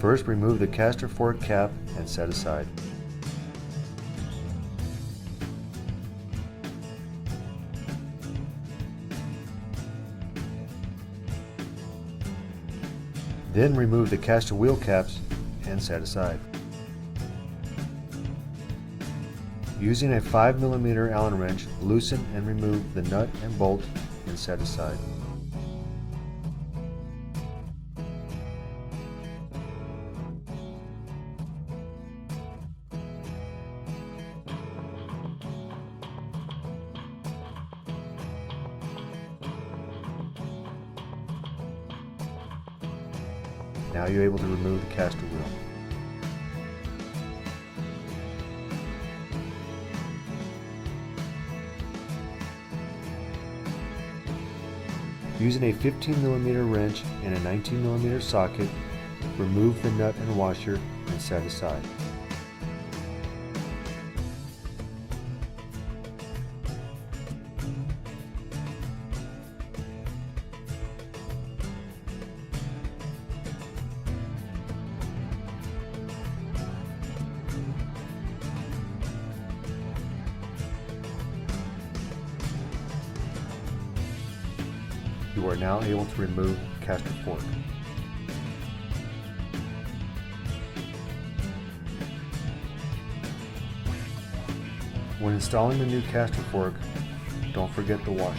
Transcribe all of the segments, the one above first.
First, remove the caster fork cap and set aside. Then remove the caster wheel caps and set aside. Using a 5mm Allen wrench, loosen and remove the nut and bolt and set aside. Now you're able to remove the caster wheel. Using a 15mm wrench and a 19mm socket, remove the nut and washer and set aside. You are now able to remove the caster fork. When installing the new caster fork, don't forget the washer.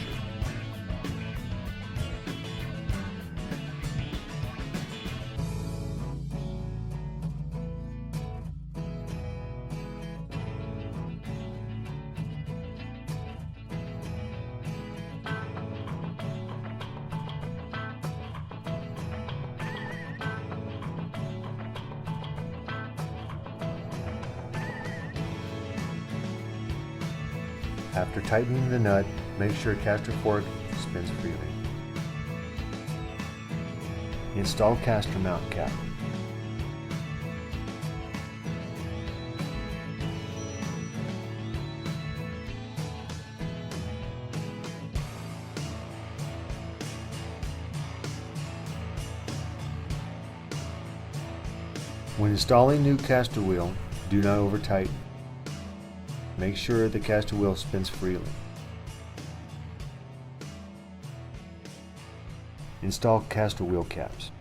After tightening the nut, make sure caster fork spins freely. Install caster mount cap. When installing new caster wheel, do not over-tighten. Make sure the caster wheel spins freely. Install caster wheel caps.